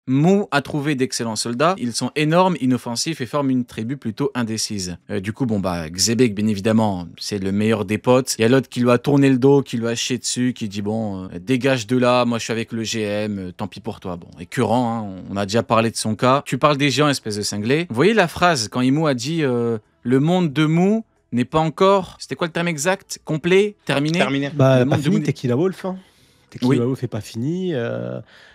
Mu a trouvé d'excellents soldats. Ils sont énormes, inoffensifs et forment une tribu plutôt indécise. Du coup, Xebec, bien évidemment, c'est le meilleur des potes. Il y a l'autre qui lui a tourné le dos, qui lui a chié dessus, qui dit dégage de là, moi je suis avec le GM, tant pis pour toi. Bon, écœurant, hein, on a déjà parlé de son cas. Tu parles des géants, espèce de cinglé. Vous voyez la phrase quand Imu a dit le monde de Mu n'est pas encore, c'était quoi le terme exact? Complet? Terminé? Terminé. Bah, Le pas monde de fini, Mu... Tequila Wolf. Hein. Tequila Oui. Wolf est pas fini.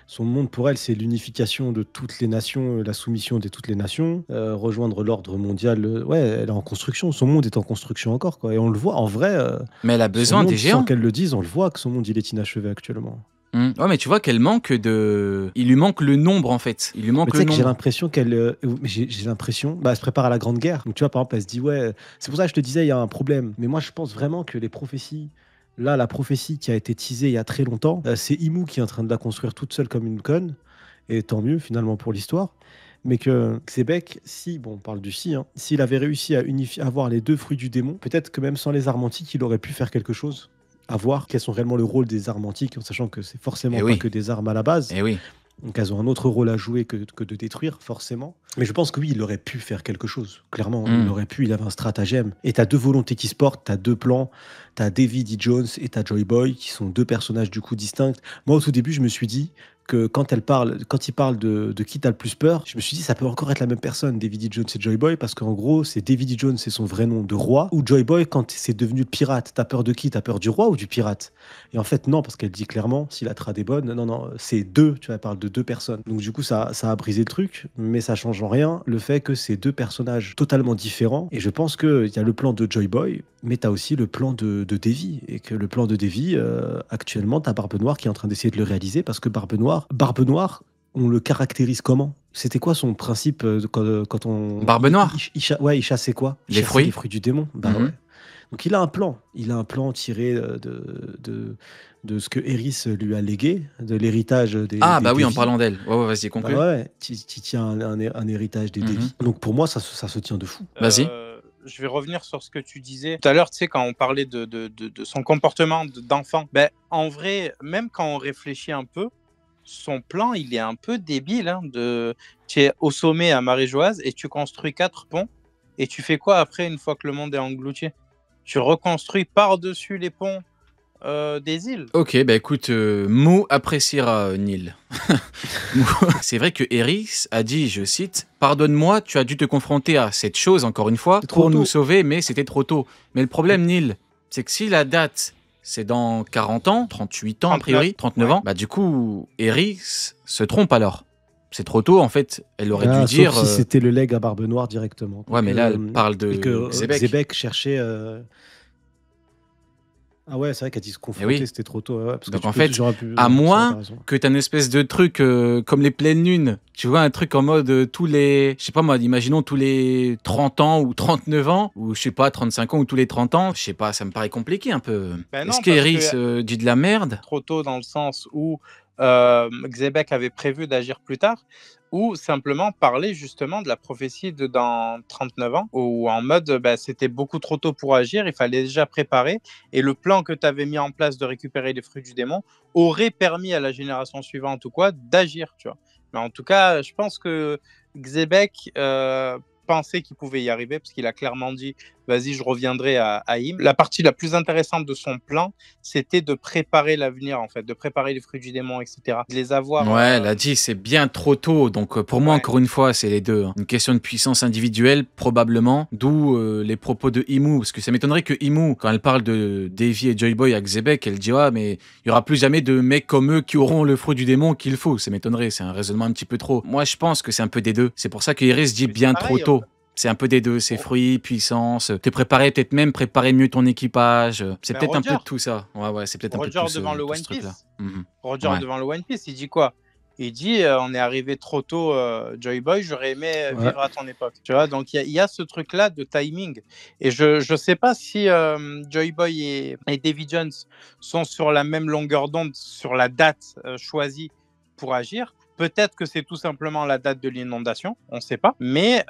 Son monde, pour elle, c'est l'unification de toutes les nations, la soumission de toutes les nations, rejoindre l'ordre mondial. Ouais, elle est en construction. Son monde est en construction encore, quoi. Et on le voit, en vrai, Mais elle a son besoin des monde, sans géants. qu'elle le dise, on le voit que son monde, il est inachevé actuellement. Ouais, mais tu vois qu'elle manque de... Il lui manque le nombre, en fait. Il lui Mais manque tu le sais que j'ai nombre. l'impression qu'elle, j'ai l'impression, elle se prépare à la Grande Guerre. Donc tu vois, par exemple, elle se dit ouais. C'est pour ça que je te disais, il y a un problème. Mais moi, je pense vraiment que les prophéties, là, la prophétie qui a été teasée il y a très longtemps, c'est Imu qui est en train de la construire toute seule comme une conne. Et tant mieux finalement pour l'histoire. Mais que Xebec, si, bon, on parle du si, hein, s'il avait réussi à unifier, avoir les deux fruits du démon, peut-être que même sans les armes antiques, il aurait pu faire quelque chose. À voir quels sont réellement le rôle des armes antiques, en sachant que c'est forcément Eh pas oui, que des armes à la base. eh oui. Donc elles ont un autre rôle à jouer que de détruire, forcément. Mais je pense que oui, il aurait pu faire quelque chose. Clairement, il aurait pu, il avait un stratagème. Et t'as deux volontés qui se portent, t'as deux plans. T'as David E. Jones et t'as Joy Boy, qui sont deux personnages du coup distincts. Moi, au tout début, je me suis dit que quand il parle de qui t'as le plus peur, je me suis dit ça peut encore être la même personne, David E. Jones et Joy Boy, parce qu'en gros, c'est David E. Jones, c'est son vrai nom de roi, ou Joy Boy quand c'est devenu le pirate. T'as peur de qui? T'as peur du roi ou du pirate? Et en fait, non, parce qu'elle dit clairement, si la trad est bonne, non, c'est deux, tu vois, elle parle de deux personnes. Donc du coup, ça a brisé le truc, mais ça change en rien le fait que c'est deux personnages totalement différents. Et je pense qu'il y a le plan de Joy Boy, mais tu as aussi le plan de Davy. Et que le plan de Davy, actuellement, tu as Barbe Noire qui est en train d'essayer de le réaliser, parce que Barbe Noire, on le caractérise comment? C'était quoi son principe quand on... Barbe Noire. Il chassait quoi? Il Les chassait fruits. les fruits du démon. Bah Mhm. ouais. Donc il a un plan. Il a un plan tiré de ce que Eris lui a légué, de l'héritage Ah, des bah oui, en Devi. parlant d'elle. Ouais, vas-y, Bah conclue. ouais, tu tiens un héritage des Mhm. Devi. Donc pour moi, ça se tient de fou. Vas-y. Je vais revenir sur ce que tu disais tout à l'heure, tu sais, quand on parlait de son comportement d'enfant. Ben, en vrai, même quand on réfléchit un peu, son plan, il est un peu débile. Hein, tu es au sommet à Maréjoise et tu construis 4 ponts. Et tu fais quoi après, une fois que le monde est englouti? Tu reconstruis par-dessus les ponts des îles. Ok, bah écoute, Mo appréciera Neil. C'est vrai que Eris a dit, je cite, pardonne-moi, tu as dû te confronter à cette chose, encore une fois, C'est trop pour nous tôt. sauver, mais c'était trop tôt. Mais le problème, Neil, c'est que si la date, c'est dans 40 ans, 38 ans a 39, priori, 39 ouais. ans, bah du coup, Eris se trompe alors. C'est trop tôt, en fait. Elle aurait dû dire... Sauf si c'était le leg à Barbe Noire directement. Ouais, Donc, mais là, elle parle et de que Xebec. Xebec cherchait. Ah ouais, c'est vrai qu'elle dit se Eh confronter, oui. c'était trop tôt. Ouais, parce Donc que en fait, j'aurais pu. à Ouais, c'est vrai, t'as moins raison. que tu as une espèce de truc comme les pleines lunes, tu vois, un truc en mode tous les, je sais pas moi, imaginons tous les 30 ans ou 39 ans, ou je sais pas, 35 ans ou tous les 30 ans, je sais pas, ça me paraît compliqué un peu. Ben Est-ce non, parce qu'Eris que dit de la merde? trop tôt dans le sens où Xebec avait prévu d'agir plus tard, ou simplement parler justement de la prophétie de dans 39 ans, ou en mode bah, c'était beaucoup trop tôt pour agir, il fallait déjà préparer, et le plan que tu avais mis en place de récupérer les fruits du démon aurait permis à la génération suivante ou quoi d'agir, tu vois. Mais en tout cas, je pense que Xebec pensait qu'il pouvait y arriver, parce qu'il a clairement dit vas-y, je reviendrai à Haïm. La partie la plus intéressante de son plan, c'était de préparer l'avenir, en fait, de préparer les fruits du démon, etc. De les avoir. Ouais, elle a dit c'est bien trop tôt. Donc pour moi, Ouais. encore une fois, c'est les deux. Hein. Une question de puissance individuelle, probablement. D'où les propos de Imu. Parce que ça m'étonnerait que Imu, quand elle parle de Davy et Joy Boy à Xebec, elle dit ah, mais il y aura plus jamais de mecs comme eux qui auront le fruit du démon qu'il faut. Ça m'étonnerait. C'est un raisonnement un petit peu trop. Moi, je pense que c'est un peu des deux. C'est pour ça que Iris dit Mais bien c'est trop pareil, tôt. C'est un peu des deux, c'est Oh. fruits, puissance, te préparer, peut-être même préparer mieux ton équipage. C'est Ben, peut-être un peu Roger. de tout ça. Ouais, c'est peut-être un peu de Roger tout devant le tout One ce truc-là. Piece. Mhm. Roger Ouais. devant le One Piece, il dit quoi? Il dit on est arrivé trop tôt, Joy Boy, j'aurais aimé Ouais. vivre à ton époque. Tu vois, donc il y a ce truc-là de timing. Et je sais pas si Joy Boy et Davy Jones sont sur la même longueur d'onde sur la date choisie pour agir. peut-être que c'est tout simplement la date de l'inondation, on ne sait pas, mais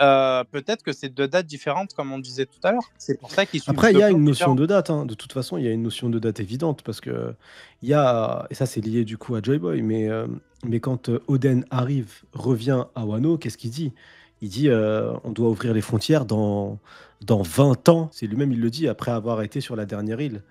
peut-être que c'est 2 dates différentes, comme on disait tout à l'heure. C'est pour ça qu'ils suivent Après, il 2 y a plans une notion différents. de date, hein. De toute façon, il y a une notion de date évidente parce que il y a, et ça c'est lié du coup à Joy Boy, mais quand Oden revient à Wano, qu'est-ce qu'il dit? Il dit on doit ouvrir les frontières dans 20 ans. C'est lui-même, il le dit après avoir été sur la dernière île.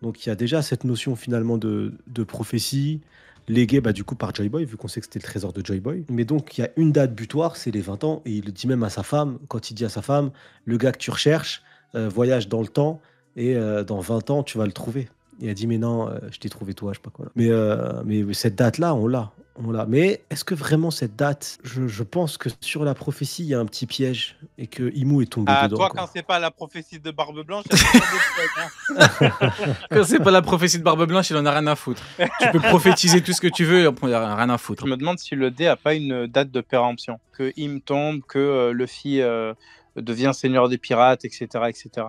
Donc il y a déjà cette notion finalement de prophétie léguée du coup par Joy Boy, vu qu'on sait que c'était le trésor de Joy Boy. Mais donc il y a une date butoir, c'est les 20 ans, et il le dit même à sa femme, quand il dit à sa femme, le gars que tu recherches, voyage dans le temps, et dans 20 ans, tu vas le trouver. Et elle dit, mais non, je t'ai trouvé toi, je sais pas quoi. Mais cette date-là, on l'a. On l'a. Mais est-ce que vraiment cette date, je pense que sur la prophétie, il y a un petit piège et que Imu est tombé Ah, dedans, toi, quoi. quand c'est pas la prophétie de Barbe Blanche, il y a toujours des trucs, hein. Quand c'est pas la prophétie de Barbe Blanche, il en a rien à foutre. Tu peux prophétiser tout ce que tu veux, il a rien à foutre. Je me demande si le dé a pas une date de péremption. Que Im tombe, que Luffy devient seigneur des pirates, etc., etc.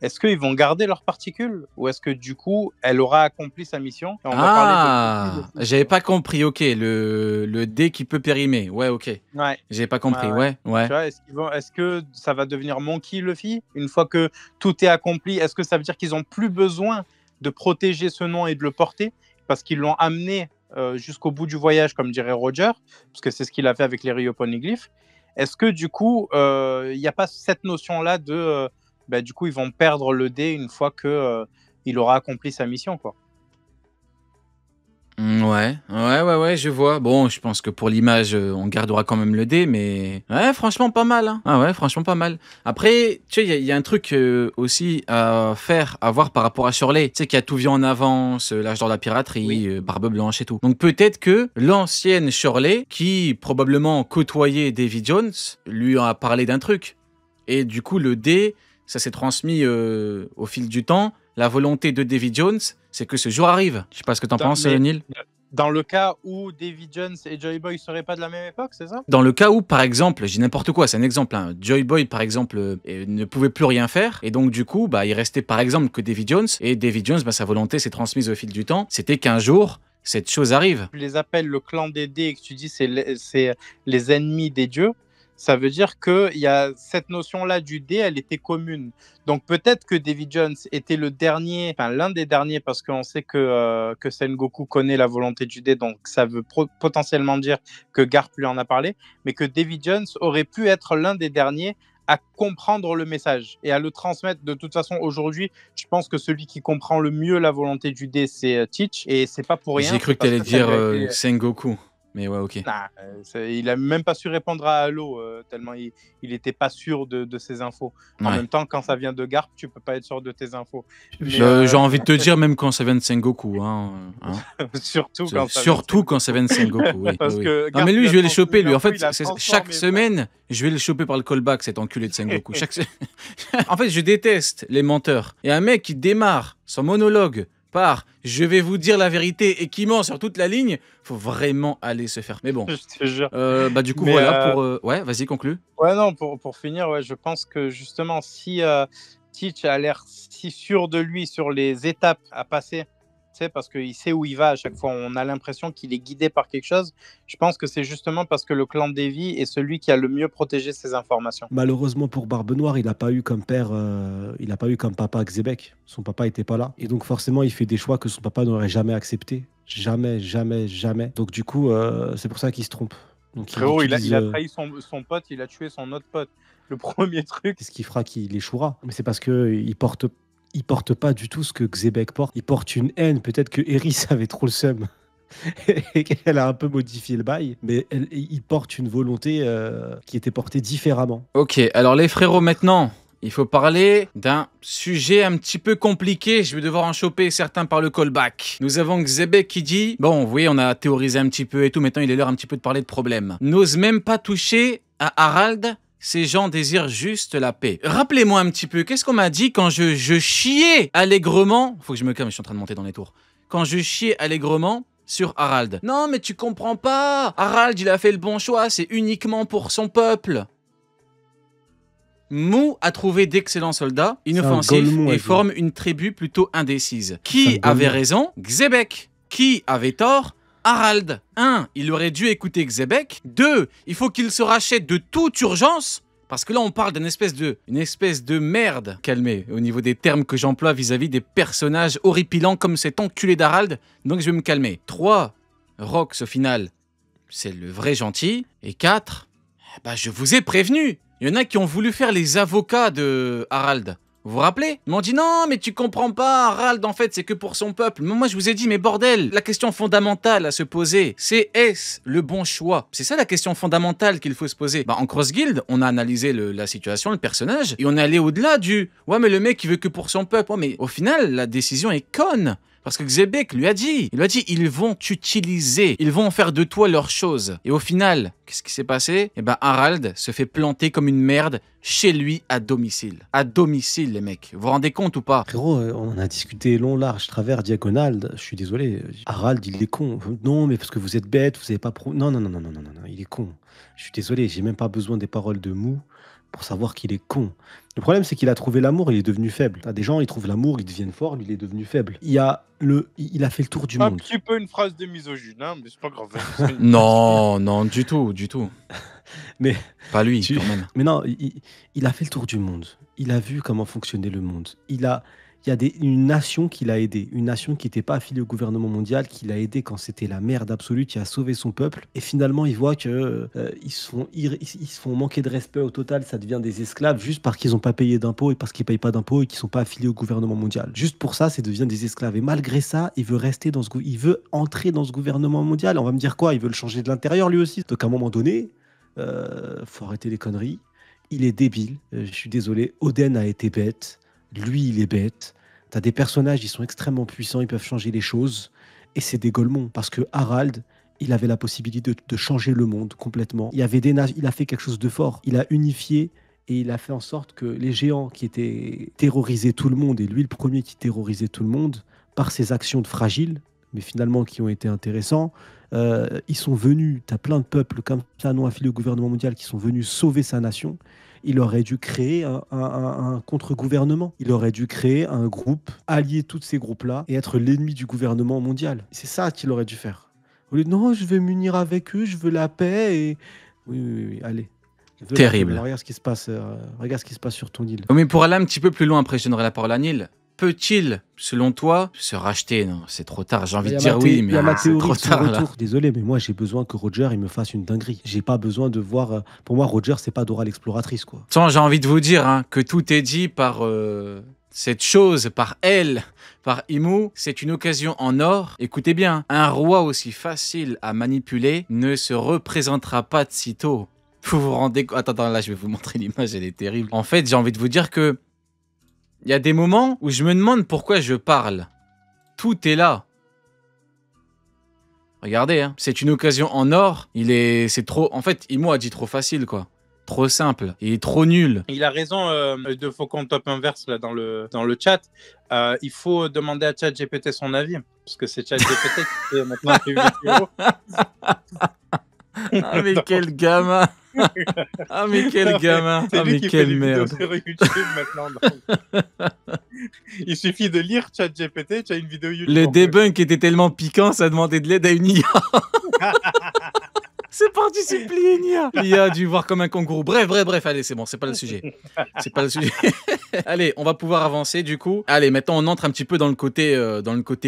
Est-ce qu'ils vont garder leurs particules ou est-ce que du coup, elle aura accompli sa mission et on va parler de Luffy, de J'avais pas compris, ok, le dé qui peut périmer, ouais, ok. Ouais. J'avais pas compris, Ouais. ouais. Tu vois, est-ce que ça va devenir Monkey Luffy une fois que tout est accompli? Est-ce que ça veut dire qu'ils ont plus besoin de protéger ce nom et de le porter parce qu'ils l'ont amené jusqu'au bout du voyage, comme dirait Roger, parce que c'est ce qu'il a fait avec les Rio Poneglyph. Est-ce que du coup, il n'y a pas cette notion-là de du coup, ils vont perdre le dé une fois que il aura accompli sa mission, quoi. Ouais, je vois. Bon, je pense que pour l'image, on gardera quand même le dé, mais ouais, franchement, pas mal. Hein. Ah ouais, franchement, pas mal. Après, tu sais, il y a un truc aussi à voir par rapport à Shirley. Tu sais, qui a tout vu en avance, l'âge d'or de la piraterie, Oui. Barbe Blanche et tout. Donc peut-être que l'ancienne Shirley, qui probablement côtoyait Davy Jones, lui a parlé d'un truc. Et du coup, le dé, ça s'est transmis au fil du temps. La volonté de Davy Jones, c'est que ce jour arrive. Je sais pas ce que t'en penses, Neil. Dans le cas où Davy Jones et Joy Boy seraient pas de la même époque, c'est ça? Dans le cas où, par exemple, je dis n'importe quoi, c'est un exemple, hein, Joy Boy, par exemple, ne pouvait plus rien faire, et donc du coup, il restait par exemple que Davy Jones, et Davy Jones, sa volonté s'est transmise au fil du temps. C'était qu'un jour, cette chose arrive. Tu les appelles le clan des dés et que tu dis c'est les ennemis des dieux. Ça veut dire qu'il y a cette notion-là du dé, elle était commune. Donc peut-être que Davy Jones était le dernier, enfin l'un des derniers, parce qu'on sait que Sengoku connaît la volonté du dé, donc ça veut potentiellement dire que Garp lui en a parlé, mais que Davy Jones aurait pu être l'un des derniers à comprendre le message et à le transmettre. De toute façon, aujourd'hui, je pense que celui qui comprend le mieux la volonté du dé, c'est Teach, et c'est pas pour rien. J'ai cru que t'allais dire Sengoku. Mais ouais, ok. Nah, il a même pas su répondre à Halo, tellement il était pas sûr de ses infos. En même temps, quand ça vient de Garp, tu peux pas être sûr de tes infos. J'ai envie de te dire, même quand ça vient de Sengoku. Hein. Surtout quand ça vient de Sengoku. Oui, Parce oui. que Non, mais lui, je vais le choper, lui. En fait, transformé, chaque semaine, je vais le choper par le callback, cet enculé de Sengoku. En fait, je déteste les menteurs. Et un mec qui démarre son monologue par « je vais vous dire la vérité » et qui ment sur toute la ligne, faut vraiment aller se faire. Mais bon, je te jure. du coup, voilà pour... Ouais, vas-y, conclue. Ouais, non, pour finir, ouais, je pense que justement, si Teach a l'air si sûr de lui sur les étapes à passer, parce qu'il sait où il va à chaque fois, on a l'impression qu'il est guidé par quelque chose. Je pense que c'est justement parce que le clan Davy est celui qui a le mieux protégé ses informations. Malheureusement pour Barbe Noire, il n'a pas eu comme père, il n'a pas eu comme papa Xebec. Son papa n'était pas là. Et donc forcément, il fait des choix que son papa n'aurait jamais acceptés. Jamais. Donc du coup, c'est pour ça qu'il se trompe. Donc, Frérot, il a trahi son pote, il a tué son autre pote. Le premier truc. C'est ce qui fera qu'il échouera. Mais c'est parce qu'il porte pas du tout ce que Xebec porte. Il porte une haine. Peut-être que Eris avait trop le seum et qu'elle a un peu modifié le bail. Mais il porte une volonté qui était portée différemment. Ok, alors les frérots, maintenant, il faut parler d'un sujet un petit peu compliqué. Je vais devoir en choper certains par le callback. Nous avons Xebec qui dit « Bon, oui, on a théorisé un petit peu et tout. Maintenant, il est l'heure un petit peu de parler de problème. N'ose même pas toucher à Harald. Ces gens désirent juste la paix. » Rappelez-moi un petit peu, qu'est-ce qu'on m'a dit quand je chiais allègrement... Faut que je me calme, je suis en train de monter dans les tours. Quand je chiais allègrement sur Harald. Non, mais tu comprends pas. Harald, il a fait le bon choix. C'est uniquement pour son peuple. Mu a trouvé d'excellents soldats, inoffensifs, et forme une tribu plutôt indécise. Qui avait raison? Xebec. Qui avait tort? Harald, 1, il aurait dû écouter Xebec. 2, il faut qu'il se rachète de toute urgence. Parce que là, on parle d'une espèce de merde. Calmez, au niveau des termes que j'emploie vis-à-vis des personnages horripilants comme cet enculé d'Harald. Donc, je vais me calmer. 3, Rox, au final, c'est le vrai gentil. Et 4, bah, je vous ai prévenu. Il y en a qui ont voulu faire les avocats de Harald. Vous vous rappelez? Ils m'ont dit non, mais tu comprends pas, Harald, en fait, c'est que pour son peuple. Mais moi, je vous ai dit, mais bordel, la question fondamentale à se poser, c'est est-ce le bon choix? C'est ça la question fondamentale qu'il faut se poser. Bah, en Cross Guild, on a analysé la situation, le personnage, et on est allé au-delà du ouais, mais le mec, il veut que pour son peuple. Ouais, mais au final, la décision est conne. Parce que Xebec lui a dit, ils vont t'utiliser, ils vont faire de toi leur chose. Et au final, qu'est-ce qui s'est passé? Eh ben, Harald se fait planter comme une merde chez lui à domicile. À domicile, les mecs. Vous vous rendez compte ou pas? Frérot, on en a discuté long, large, travers, diagonale. Je suis désolé. Harald, il est con. Non, mais parce que vous êtes bête, vous savez pas pro. Non, non, non, non, non, non, non, il est con. Je suis désolé, j'ai même pas besoin des paroles de Mou pour savoir qu'il est con. Le problème, c'est qu'il a trouvé l'amour, il est devenu faible. T'as des gens, ils trouvent l'amour, ils deviennent forts, lui, il est devenu faible. Il a fait le tour du monde. Un petit peu une phrase de misogyne, hein, mais c'est pas grave. Non, non, du tout, du tout. Mais pas lui, quand même. Mais non, il a fait le tour du monde. Il a vu comment fonctionnait le monde. Il y a une nation qui l'a aidé, une nation qui n'était pas affiliée au gouvernement mondial, qui l'a aidé quand c'était la merde absolue, qui a sauvé son peuple. Et finalement, il voit que ils se font manquer de respect au total, ça devient des esclaves juste parce qu'ils n'ont pas payé d'impôts et parce qu'ils ne payent pas d'impôts et qu'ils ne sont pas affiliés au gouvernement mondial. Juste pour ça, ça devient des esclaves. Et malgré ça, il veut entrer dans ce gouvernement mondial. On va me dire quoi? Il veut le changer de l'intérieur lui aussi. Donc à un moment donné, faut arrêter les conneries. Il est débile. Je suis désolé. Oden a été bête. Lui, il est bête. T'as des personnages, ils sont extrêmement puissants, ils peuvent changer les choses. Et c'est des Golemons. Parce que Harald, il avait la possibilité de changer le monde complètement. Il a fait quelque chose de fort. Il a unifié et il a fait en sorte que les géants qui étaient terrorisaient tout le monde, et lui le premier qui terrorisait tout le monde, par ses actions de fragiles, mais finalement qui ont été intéressants, ils sont venus, t'as plein de peuples comme ça non affiliés au gouvernement mondial qui sont venus sauver sa nation. Il aurait dû créer un contre-gouvernement. Il aurait dû créer un groupe, allier tous ces groupes-là et être l'ennemi du gouvernement mondial. C'est ça qu'il aurait dû faire. Au lieu de non, je vais m'unir avec eux, je veux la paix et... Oui, allez. Terrible. Regarde ce qui se passe, regarde ce qui se passe sur ton île. Mais pour aller un petit peu plus loin, après je donnerai la parole à Neil. Peut-il, selon toi, se racheter? Non, c'est trop tard. J'ai envie de dire oui, mais c'est trop tard. Là. Désolé, mais moi j'ai besoin que Roger il me fasse une dinguerie. J'ai pas besoin de voir. Pour moi, Roger c'est pas Dora l'exploratrice quoi. Sans, j'ai envie de vous dire que tout est dit par cette chose, par elle, par Imu. C'est une occasion en or. Écoutez bien, un roi aussi facile à manipuler ne se représentera pas de sitôt. Vous vous rendez compte? Attends, là je vais vous montrer l'image, elle est terrible. En fait, j'ai envie de vous dire que il y a des moments où je me demande pourquoi je parle. Tout est là. Regardez, c'est une occasion en or. C'est trop... En fait, Imo a dit trop facile, quoi. Trop simple. Il est trop nul. Il a raison de Faucon Top Inverse là, dans le chat. Il faut demander à ChatGPT son avis. Parce que c'est ChatGPT qui fait maintenant le héros. Ah mais quel gamin. Ah mais quel gamin. Ah mais quelle merde. Sur YouTube maintenant. Il suffit de lire ChatGPT, tu as une vidéo YouTube. Le debunk était tellement piquant, ça demandait de l'aide à une IA. C'est parti, c'est plié, Nia. L'IA a dû voir comme un kangourou. Bref, allez, c'est bon, c'est pas le sujet. C'est pas le sujet. Allez, on va pouvoir avancer du coup. Allez, maintenant on entre un petit peu dans le côté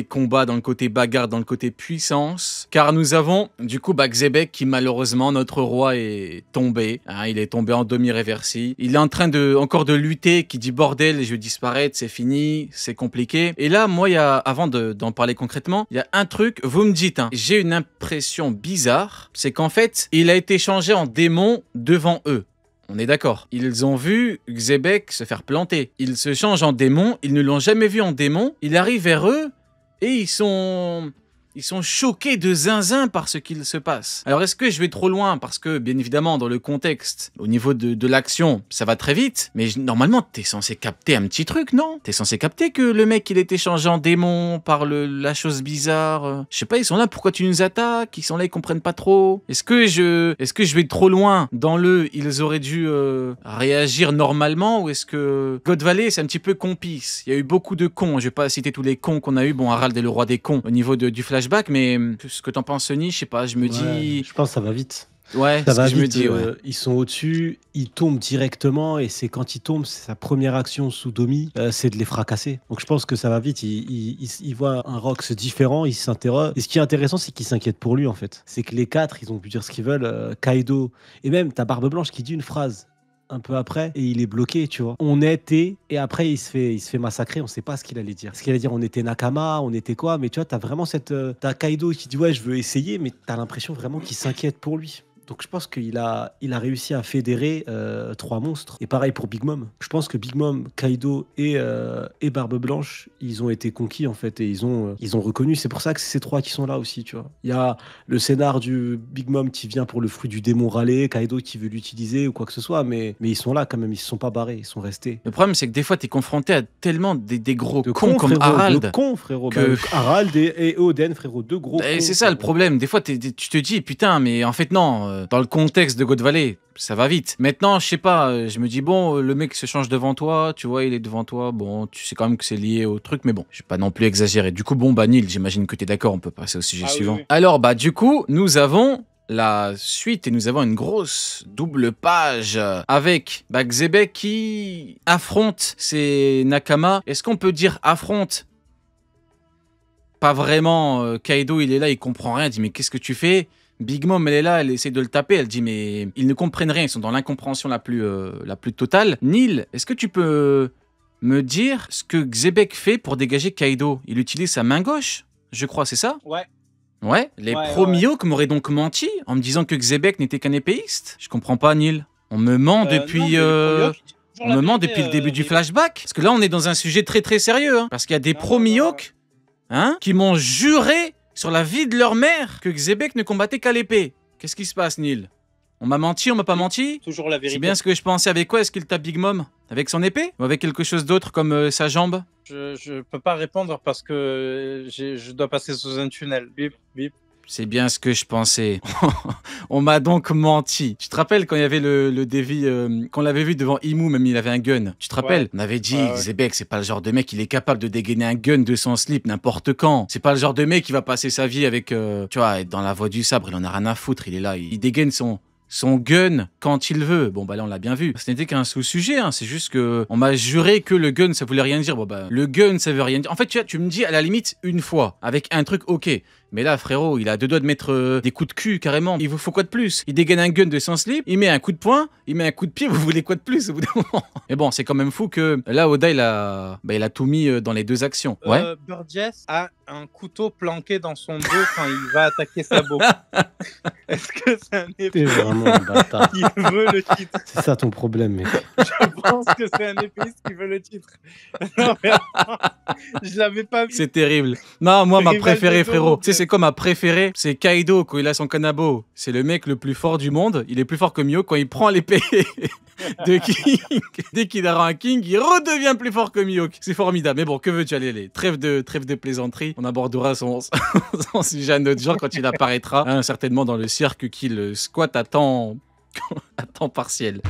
combat, dans le côté bagarre, dans le côté puissance. Car nous avons du coup Xebec qui malheureusement, notre roi est tombé. Il est tombé en demi-réversi. Il est en train encore de lutter, qui dit bordel, je vais disparaître, c'est fini, c'est compliqué. Et là, moi, avant d'en parler concrètement, il y a un truc, vous me dites, j'ai une impression bizarre, c'est qu'en fait, il a été changé en démon devant eux. On est d'accord. Ils ont vu Xebec se faire planter. Il se change en démon, ils ne l'ont jamais vu en démon. Il arrive vers eux et ils sont choqués de zinzin par ce qu'il se passe. Alors, est-ce que je vais trop loin? Parce que, bien évidemment, dans le contexte, au niveau de l'action, ça va très vite. Mais normalement, t'es censé capter un petit truc, non? T'es censé capter que le mec, il était changé en démon par la chose bizarre. Je sais pas, ils sont là, pourquoi tu nous attaques? Ils sont là, ils comprennent pas trop. Est-ce que je vais trop loin? Ils auraient dû réagir normalement? Ou est-ce que God Valley, c'est un petit peu complice? Il y a eu beaucoup de cons. Je vais pas citer tous les cons qu'on a eu. Bon, Harald est le roi des cons au niveau du flash flashback, mais ce que t'en penses, Sony, je sais pas, je me Ouais, dis. je pense que ça va vite. Ouais, Ça c'est ce va que je me vite, dis, ouais. ils sont au-dessus, ils tombent directement et c'est quand ils tombent, c'est sa première action sous Domi, c'est de les fracasser. Donc je pense que ça va vite, il voit un Rox différent, il s'interroge. Et ce qui est intéressant, c'est qu'ils s'inquiètent pour lui en fait. C'est que les quatre, ils ont pu dire ce qu'ils veulent, Kaido, et même t'as Barbe Blanche qui dit une phrase un peu après et il est bloqué, tu vois. On était, et après il se fait massacrer, on sait pas ce qu'il allait dire. Ce qu'il allait dire, on était Nakama, on était quoi, mais tu vois, t'as vraiment t'as Kaido qui dit ouais, je veux essayer, mais t'as l'impression vraiment qu'il s'inquiète pour lui. Donc je pense qu'il a réussi à fédérer trois monstres. Et pareil pour Big Mom. Je pense que Big Mom, Kaido et Barbe Blanche, ils ont été conquis en fait et ils ont reconnu. C'est pour ça que c'est ces trois qui sont là aussi, tu vois. Il y a le scénar du Big Mom qui vient pour le fruit du démon râlé, Kaido qui veut l'utiliser ou quoi que ce soit, mais ils sont là quand même, ils se sont pas barrés, ils sont restés. Le problème, c'est que des fois, t'es confronté à tellement des gros De cons comme frérot, Harald. de cons, frérot. que- Harald et Oden, frérot, deux gros Et cons, c'est ça le frérot. problème. Des fois, tu te dis, putain, mais en fait, non. Dans le contexte de God Valley, ça va vite. Maintenant, je sais pas, je me dis, bon, le mec se change devant toi, tu vois, il est devant toi. Bon, tu sais quand même que c'est lié au truc, mais bon, je vais pas non plus exagérer. Du coup, bon, bah, Neil, j'imagine que t'es d'accord, on peut passer au sujet Ah oui, suivant. oui. Alors, bah, du coup, nous avons la suite et nous avons une grosse double page avec Xebec qui affronte ses Nakama. Est-ce qu'on peut dire affronte? Pas vraiment. Kaido, il est là, il comprend rien. Il dit, mais qu'est-ce que tu fais? Big Mom, elle est là, elle essaie de le taper. Elle dit, mais ils ne comprennent rien. Ils sont dans l'incompréhension la plus totale. Neil, est-ce que tu peux me dire ce que Xebec fait pour dégager Kaido? Il utilise sa main gauche, je crois, c'est ça? Ouais. Ouais. Les Ouais, pro-Mihawk m'auraient donc menti en me disant que Xebec n'était qu'un épéiste. Je comprends pas, Neil. On me ment depuis. Non, mais le Mihawk, il dit toujours On la me ment vérité, depuis le début du les- flashback. Parce que là, on est dans un sujet très très sérieux. Hein. Parce qu'il y a des Non, pro-Mihawk qui m'ont juré sur la vie de leur mère que Xebec ne combattait qu'à l'épée. Qu'est-ce qui se passe, Neil? On m'a menti, on m'a pas menti? Toujours la vérité. C'est bien ce que je pensais. Avec quoi est-ce qu'il tape Big Mom? Avec son épée? Ou avec quelque chose d'autre comme sa jambe? Je peux pas répondre parce que je dois passer sous un tunnel. Bip, bip. C'est bien ce que je pensais. On m'a donc menti. Tu te rappelles quand il y avait le dévi, qu'on l'avait vu devant Imu, même il avait un gun. Tu te rappelles? Ouais. On avait dit, Ouais, ouais. Xebec, c'est pas le genre de mec, il est capable de dégainer un gun de son slip n'importe quand. C'est pas le genre de mec qui va passer sa vie avec, tu vois, être dans la voie du sabre. Il en a rien à foutre. Il est là, il dégaine son gun quand il veut. Bon, bah là, on l'a bien vu. Ce n'était qu'un sous-sujet, hein. C'est juste que on m'a juré que le gun, ça voulait rien dire. Bon, bah, le gun, ça veut rien dire. En fait, tu me dis à la limite une fois, avec un truc, ok. Mais là, frérot, il a deux doigts de mettre des coups de cul, carrément. Il vous faut quoi de plus? Il dégaine un gun de son slip, il met un coup de poing, il met un coup de pied, vous voulez quoi de plus au bout d'un moment? Mais bon, c'est quand même fou que là, Oda, il a tout mis dans les deux actions. Ouais. Burgess a un couteau planqué dans son dos quand il va attaquer Sabo. Est-ce que c'est un T'es épéiste vraiment un bâtard. qui veut le titre? C'est ça ton problème, mec. Je pense que c'est un épéiste qui veut le titre. Non, mais attends, je l'avais pas vu. C'est terrible. Non, moi, ma Rival préférée, de frérot. Zoro, Tu sais, c'est quoi ma préférée? C'est Kaido quand il a son kanabo. C'est le mec le plus fort du monde. Il est plus fort que Mio quand il prend l'épée de King. Dès qu'il a un King, il redevient plus fort que Mihawk. C'est formidable. Mais bon, que veux-tu aller? Trêve de plaisanterie. On abordera son sujet à notre genre quand il apparaîtra, hein, certainement dans le cirque qu'il squatte à temps partiel.